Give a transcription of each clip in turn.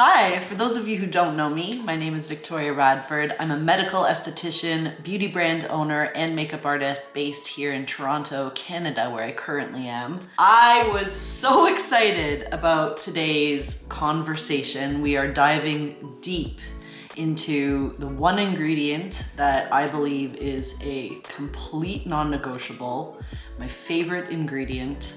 Hi, for those of you who don't know me, my name is Victoria Radford. I'm a medical esthetician, beauty brand owner, and makeup artist based here in Toronto, Canada, where I currently am. I was so excited about today's conversation. We are diving deep into the one ingredient that I believe is a complete non-negotiable, my favorite ingredient,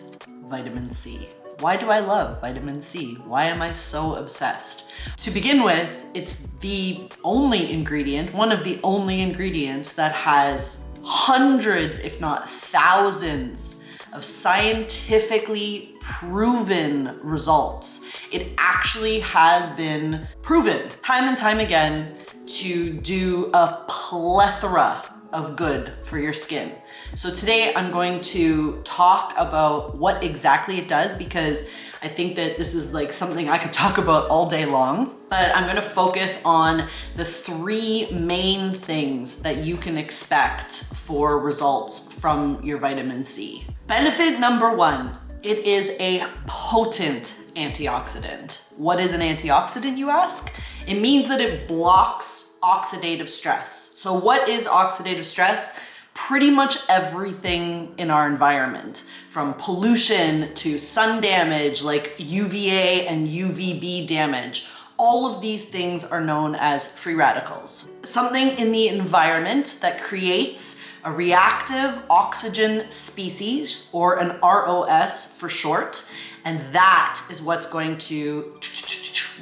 vitamin C. Why do I love vitamin C? Why am I so obsessed? To begin with, it's the only ingredient, one of the only ingredients that has hundreds, if not thousands, of scientifically proven results. It actually has been proven time and time again to do a plethora of good for your skin. So today I'm going to talk about what exactly it does, because I think that this is like something I could talk about all day long, but I'm gonna focus on the three main things that you can expect for results from your vitamin C. Benefit number one, it is a potent antioxidant. What is an antioxidant, you ask? It means that it blocks oxidative stress. So what is oxidative stress? Pretty much everything in our environment, from pollution to sun damage like UVA and UVB damage. All of these things are known as free radicals. Something in the environment that creates a reactive oxygen species, or an ROS for short, and that is what's going to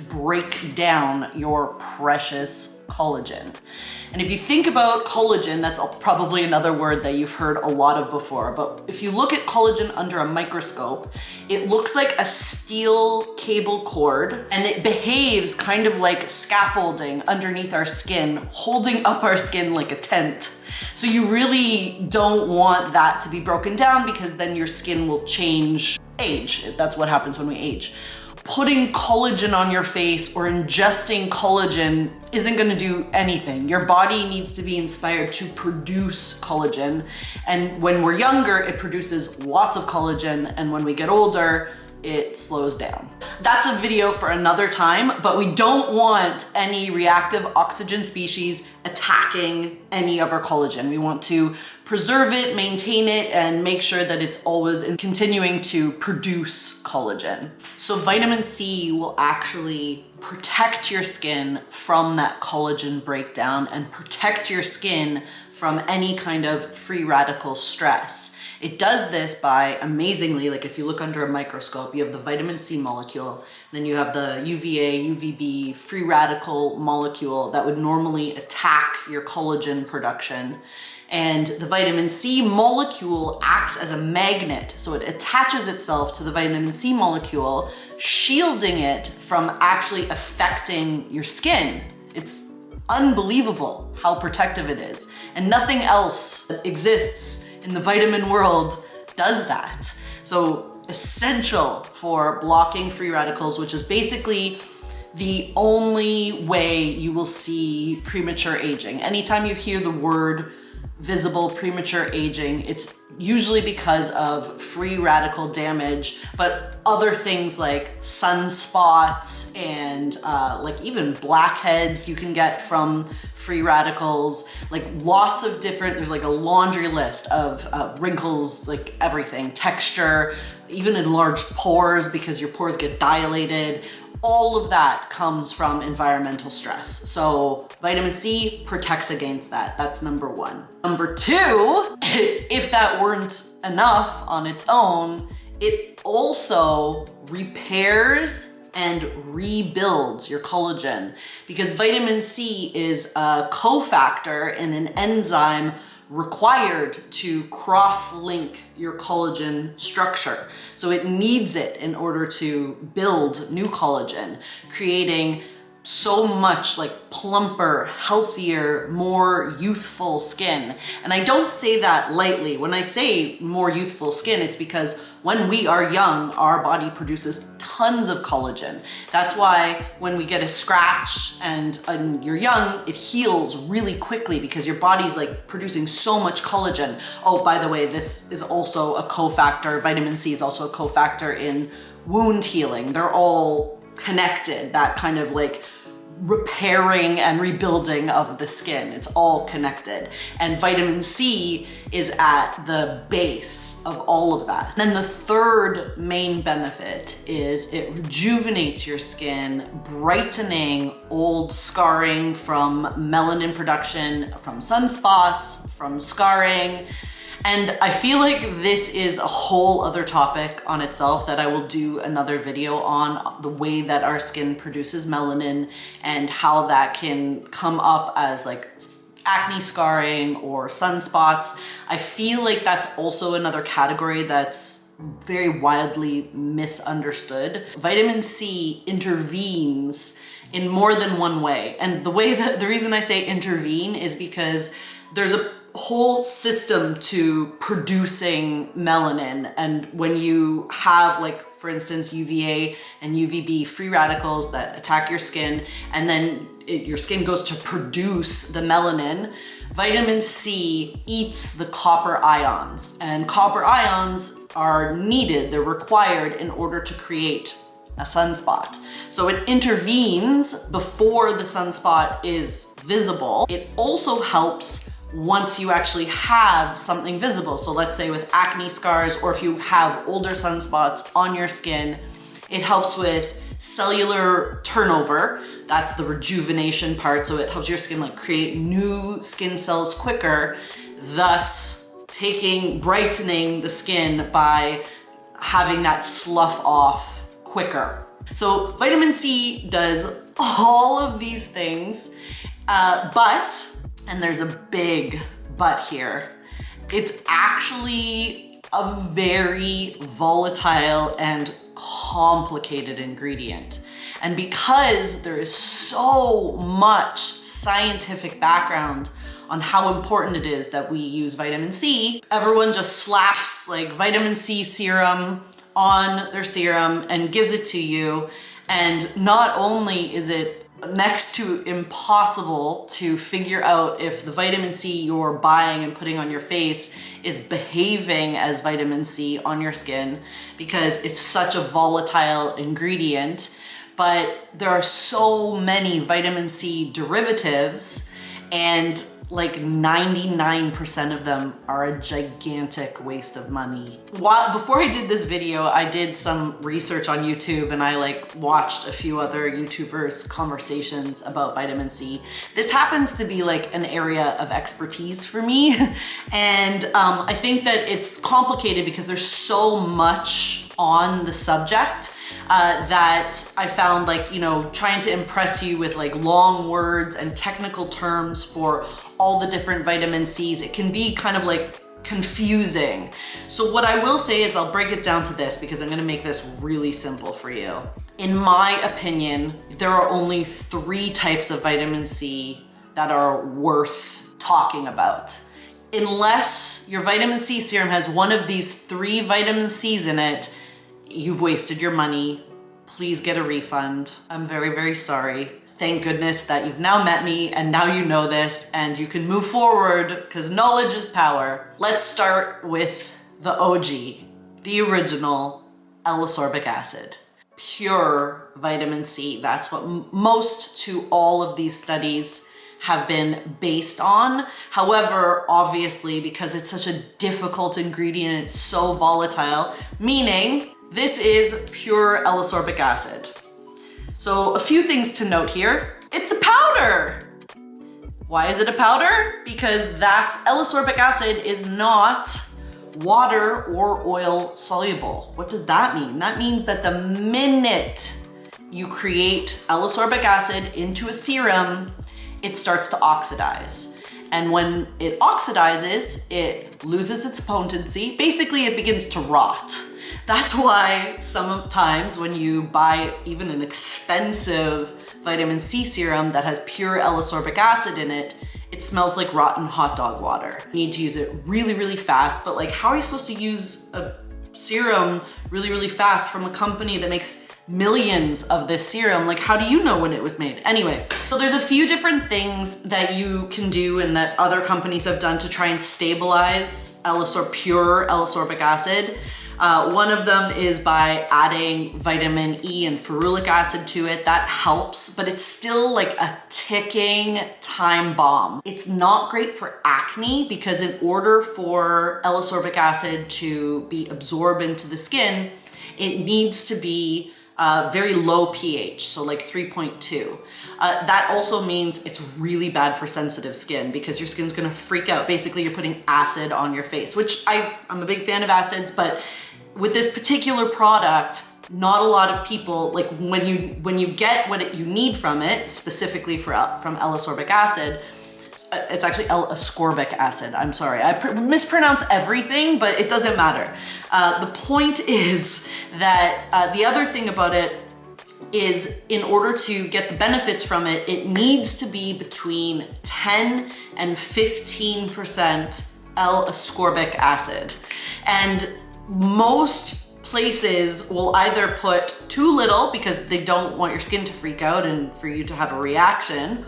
break down your precious collagen. And if you think about collagen, that's probably another word that you've heard a lot of before, but if you look at collagen under a microscope, it looks like a steel cable cord, and it behaves kind of like scaffolding underneath our skin, holding up our skin like a tent. So you really don't want that to be broken down, because then your skin will age. That's what happens when we age. Putting collagen on your face or ingesting collagen isn't gonna do anything. Your body needs to be inspired to produce collagen. And when we're younger, it produces lots of collagen. And when we get older, it slows down. That's a video for another time, but we don't want any reactive oxygen species attacking any of our collagen. We want to preserve it, maintain it, and make sure that it's always continuing to produce collagen. So vitamin C will actually protect your skin from that collagen breakdown and protect your skin from any kind of free radical stress. It does this by, amazingly, like if you look under a microscope, you have the vitamin C molecule, then you have the UVA, UVB free radical molecule that would normally attack your collagen production. And the vitamin C molecule acts as a magnet. So it attaches itself to the vitamin C molecule, shielding it from actually affecting your skin. It's unbelievable how protective it is. And nothing else that exists in the vitamin world does that. So essential for blocking free radicals, which is basically the only way you will see premature aging. Anytime you hear the word visible premature aging, it's usually because of free radical damage, but other things like sunspots and like even blackheads you can get from free radicals, like lots of different, there's like a laundry list of wrinkles, like everything, texture, even enlarged pores because your pores get dilated. All of that comes from environmental stress. So vitamin C protects against that. That's number one. Number two, if that weren't enough on its own, it also repairs and rebuilds your collagen, because vitamin C is a cofactor in an enzyme required to cross-link your collagen structure. So it needs it in order to build new collagen, creating so much like plumper, healthier, more youthful skin. And I don't say that lightly. When I say more youthful skin, it's because when we are young, our body produces tons of collagen. That's why when we get a scratch and you're young, it heals really quickly because your body's like producing so much collagen. Oh, by the way, this is also a cofactor. Vitamin C is also a cofactor in wound healing. They're all connected, that kind of like repairing and rebuilding of the skin. It's all connected. And vitamin C is at the base of all of that. Then the third main benefit is it rejuvenates your skin, brightening old scarring from melanin production, from sunspots, from scarring. And I feel like this is a whole other topic on itself that I will do another video on, the way that our skin produces melanin and how that can come up as like acne scarring or sunspots. I feel like that's also another category that's very widely misunderstood. Vitamin C intervenes in more than one way. And the reason I say intervene is because there's a whole system to producing melanin. And when you have, like, for instance, UVA and UVB free radicals that attack your skin, and then your skin goes to produce the melanin, vitamin C eats the copper ions, and copper ions are needed, they're required in order to create a sunspot. So it intervenes before the sunspot is visible. It also helps once you actually have something visible. So let's say with acne scars, or if you have older sunspots on your skin, it helps with cellular turnover. That's the rejuvenation part. So it helps your skin like create new skin cells quicker, thus brightening the skin by having that slough off quicker. So vitamin C does all of these things, and there's a big but here, it's actually a very volatile and complicated ingredient. And because there is so much scientific background on how important it is that we use vitamin C, everyone just slaps like vitamin C serum on their serum and gives it to you. And not only is it next to impossible to figure out if the vitamin C you're buying and putting on your face is behaving as vitamin C on your skin, because it's such a volatile ingredient, but there are so many vitamin C derivatives, and like 99% of them are a gigantic waste of money. Before I did this video, I did some research on YouTube, and I like watched a few other YouTubers' conversations about vitamin C. This happens to be like an area of expertise for me. And I think that it's complicated because there's so much on the subject that I found, like, you know, trying to impress you with like long words and technical terms for all the different vitamin C's, it can be kind of like confusing. So what I will say is I'll break it down to this, because I'm gonna make this really simple for you. In my opinion, there are only 3 types of vitamin C that are worth talking about. Unless your vitamin C serum has one of these 3 vitamin C's in it, you've wasted your money. Please get a refund. I'm very, very sorry. Thank goodness that you've now met me and now you know this and you can move forward, because knowledge is power. Let's start with the OG, the original L-ascorbic acid. Pure vitamin C. That's what most to all of these studies have been based on. However, obviously, because it's such a difficult ingredient, it's so volatile, meaning this is pure L-ascorbic acid. So a few things to note here. It's a powder. Why is it a powder? Because that's L-ascorbic acid is not water or oil soluble. What does that mean? That means that the minute you create L-ascorbic acid into a serum, it starts to oxidize. And when it oxidizes, it loses its potency. Basically, it begins to rot. That's why sometimes when you buy even an expensive vitamin C serum that has pure L-ascorbic acid in it, it smells like rotten hot dog water. You need to use it really, really fast, but like, how are you supposed to use a serum really, really fast from a company that makes millions of this serum? Like, how do you know when it was made? Anyway, so there's a few different things that you can do and that other companies have done to try and stabilize pure L-ascorbic acid. One of them is by adding vitamin E and ferulic acid to it. That helps, but it's still like a ticking time bomb. It's not great for acne because in order for L-ascorbic acid to be absorbed into the skin, it needs to be very low pH, so like 3.2. That also means it's really bad for sensitive skin because your skin's gonna freak out. Basically, you're putting acid on your face, which I'm a big fan of acids, but with this particular product, not a lot of people, like when you get what you need from it, specifically from L-ascorbic acid, it's actually L-ascorbic acid. I'm sorry, I mispronounce everything, but it doesn't matter. The point is that the other thing about it is in order to get the benefits from it, it needs to be between 10 and 15% L-ascorbic acid. And most places will either put too little because they don't want your skin to freak out and for you to have a reaction,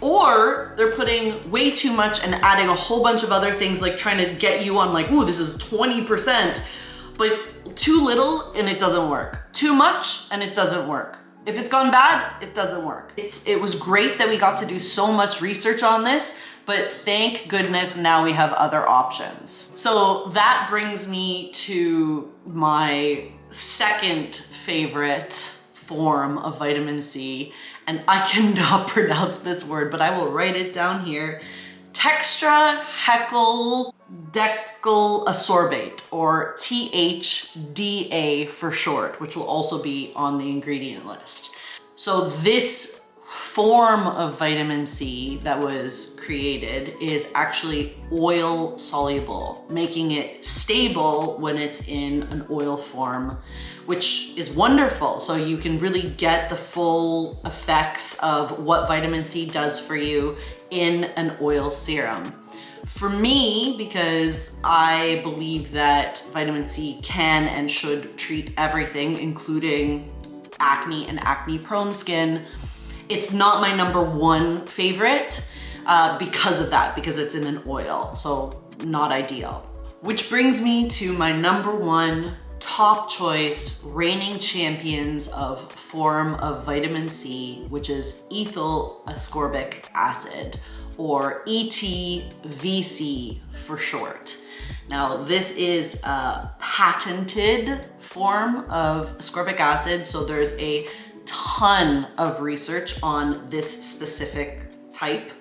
or they're putting way too much and adding a whole bunch of other things, like trying to get you on like, ooh, this is 20%, but too little and it doesn't work. Too much and it doesn't work. If it's gone bad, it doesn't work. It was great that we got to do so much research on this, but thank goodness now we have other options. So that brings me to my second favorite form of vitamin C, and I cannot pronounce this word, but I will write it down here. Ascorbate, or THDA for short, which will also be on the ingredient list. So this form of vitamin C that was created is actually oil soluble, making it stable when it's in an oil form, which is wonderful. So you can really get the full effects of what vitamin C does for you in an oil serum. For me, because I believe that vitamin C can and should treat everything, including acne and acne-prone skin, it's not my number one favorite because of that, because it's in an oil, so not ideal. Which brings me to my number one top choice, reigning champions of form of vitamin C, which is ethyl ascorbic acid, or ETVC for short. Now, this is a patented form of ascorbic acid, so there's a ton of research on this specific type.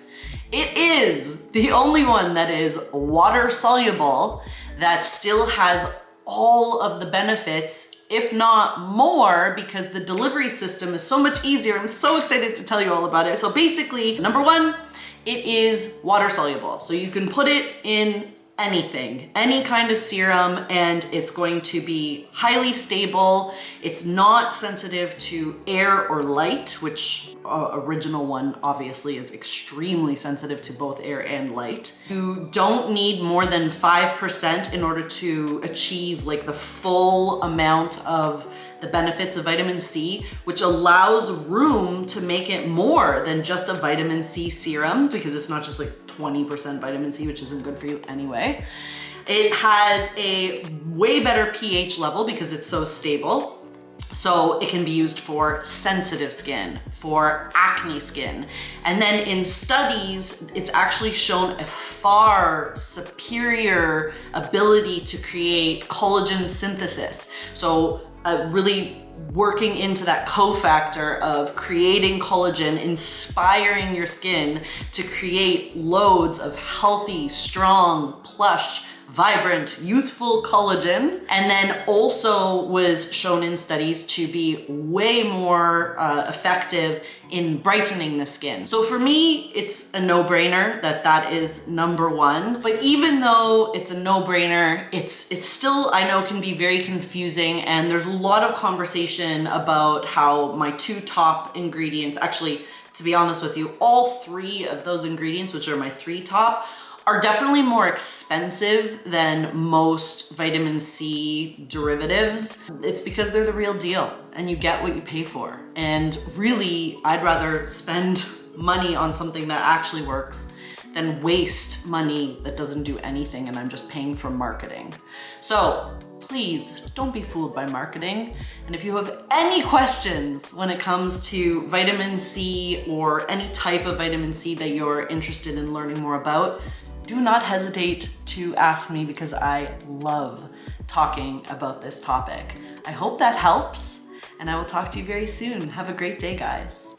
It is the only one that is water soluble that still has all of the benefits, if not more, because the delivery system is so much easier. I'm so excited to tell you all about it. So basically, number one, it is water soluble. So you can put it in anything, any kind of serum, and it's going to be highly stable. It's not sensitive to air or light, which original one obviously is extremely sensitive to both air and light. You don't need more than 5% in order to achieve like the full amount of the benefits of vitamin C, which allows room to make it more than just a vitamin C serum, because it's not just like 20% vitamin C, which isn't good for you anyway. It has a way better pH level because it's so stable. So it can be used for sensitive skin, for acne skin. And then in studies, it's actually shown a far superior ability to create collagen synthesis. So really working into that cofactor of creating collagen, inspiring your skin to create loads of healthy, strong, plush, vibrant, youthful collagen. And then also was shown in studies to be way more effective in brightening the skin. So for me, it's a no-brainer that is number one. But even though it's a no-brainer, it's still, I know, can be very confusing, and there's a lot of conversation about how my two top ingredients, actually, to be honest with you, all three of those ingredients, which are my three top, are definitely more expensive than most vitamin C derivatives. It's because they're the real deal and you get what you pay for. And really, I'd rather spend money on something that actually works than waste money that doesn't do anything and I'm just paying for marketing. So please don't be fooled by marketing. And if you have any questions when it comes to vitamin C or any type of vitamin C that you're interested in learning more about, do not hesitate to ask me because I love talking about this topic. I hope that helps, and I will talk to you very soon. Have a great day, guys.